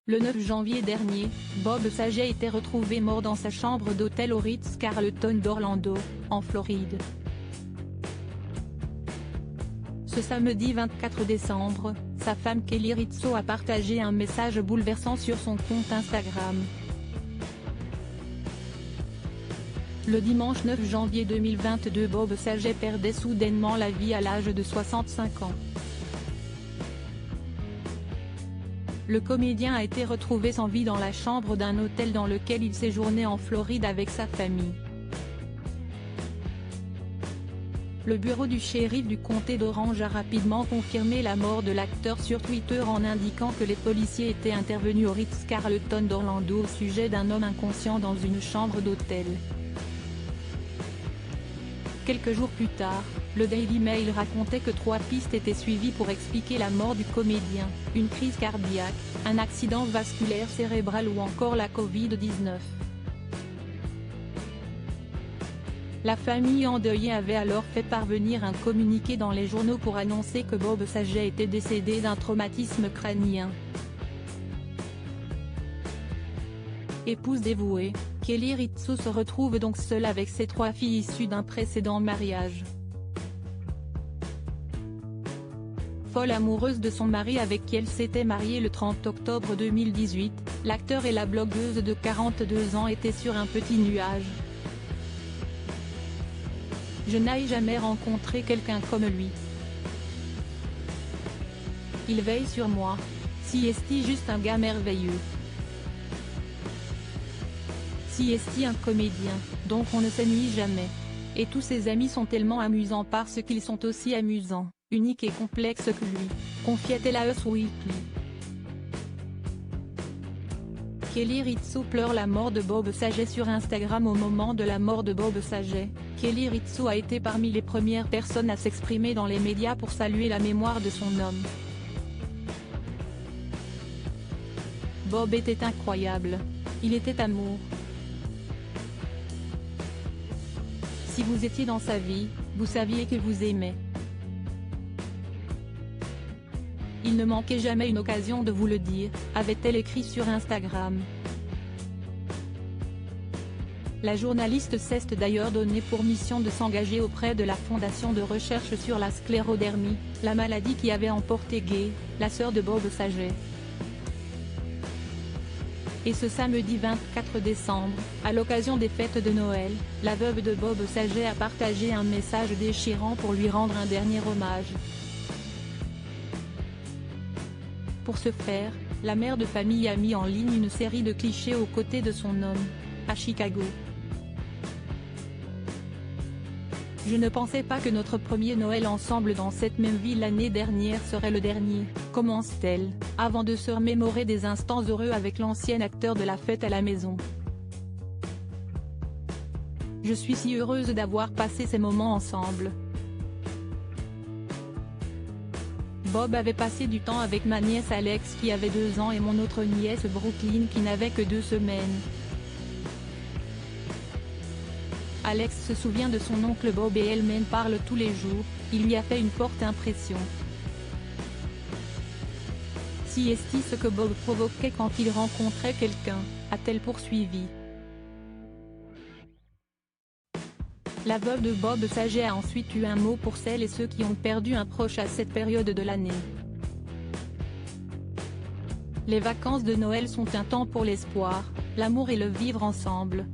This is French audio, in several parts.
Le 9 janvier dernier, Bob Saget était retrouvé mort dans sa chambre d'hôtel au Ritz-Carlton d'Orlando, en Floride. Ce samedi 24 décembre, sa femme Kelly Rizzo a partagé un message bouleversant sur son compte Instagram. Le dimanche 9 janvier 2022, Bob Saget perdait soudainement la vie à l'âge de 65 ans. Le comédien a été retrouvé sans vie dans la chambre d'un hôtel dans lequel il séjournait en Floride avec sa famille. Le bureau du shérif du comté d'Orange a rapidement confirmé la mort de l'acteur sur Twitter en indiquant que les policiers étaient intervenus au Ritz-Carlton d'Orlando au sujet d'un homme inconscient dans une chambre d'hôtel. Quelques jours plus tard, le Daily Mail racontait que 3 pistes étaient suivies pour expliquer la mort du comédien: une crise cardiaque, un accident vasculaire cérébral ou encore la Covid-19. La famille endeuillée avait alors fait parvenir un communiqué dans les journaux pour annoncer que Bob Saget était décédé d'un traumatisme crânien. Épouse dévouée, Kelly Rizzo se retrouve donc seule avec ses 3 filles issues d'un précédent mariage. Folle amoureuse de son mari avec qui elle s'était mariée le 30 octobre 2018, l'acteur et la blogueuse de 42 ans étaient sur un petit nuage. Je n'ai jamais rencontré quelqu'un comme lui. Il veille sur moi. Si est-il juste un gars merveilleux. Si est-il un comédien, donc on ne s'ennuie jamais. Et tous ses amis sont tellement amusants parce qu'ils sont aussi amusants, uniques et complexes que lui, confiait-elle à Us Weekly. Kelly Rizzo pleure la mort de Bob Saget sur Instagram. Au moment de la mort de Bob Saget, Kelly Rizzo a été parmi les premières personnes à s'exprimer dans les médias pour saluer la mémoire de son homme. Bob était incroyable. Il était amour. Si vous étiez dans sa vie, vous saviez qu'il vous aimait. Il ne manquait jamais une occasion de vous le dire, avait-elle écrit sur Instagram. La journaliste s'est d'ailleurs donné pour mission de s'engager auprès de la Fondation de recherche sur la sclérodermie, la maladie qui avait emporté Gay, la sœur de Bob Saget. Et ce samedi 24 décembre, à l'occasion des fêtes de Noël, la veuve de Bob Saget a partagé un message déchirant pour lui rendre un dernier hommage. Pour ce faire, la mère de famille a mis en ligne une série de clichés aux côtés de son homme, à Chicago. Je ne pensais pas que notre premier Noël ensemble dans cette même ville l'année dernière serait le dernier, commence-t-elle, avant de se remémorer des instants heureux avec l'ancien acteur de la fête à la maison. Je suis si heureuse d'avoir passé ces moments ensemble. Bob avait passé du temps avec ma nièce Alex qui avait 2 ans et mon autre nièce Brooklyn qui n'avait que 2 semaines. Alex se souvient de son oncle Bob et elle m'en parle tous les jours, il lui a fait une forte impression. Si est-il ce que Bob provoquait quand il rencontrait quelqu'un, a-t-elle poursuivi. La veuve de Bob Saget a ensuite eu un mot pour celles et ceux qui ont perdu un proche à cette période de l'année. Les vacances de Noël sont un temps pour l'espoir, l'amour et le vivre ensemble.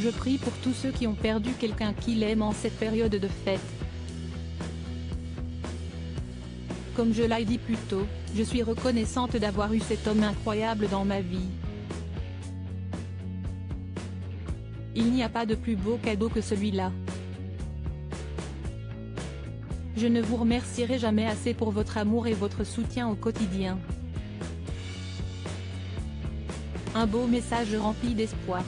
Je prie pour tous ceux qui ont perdu quelqu'un qu'ils aiment en cette période de fête. Comme je l'ai dit plus tôt, je suis reconnaissante d'avoir eu cet homme incroyable dans ma vie. Il n'y a pas de plus beau cadeau que celui-là. Je ne vous remercierai jamais assez pour votre amour et votre soutien au quotidien. Un beau message rempli d'espoir.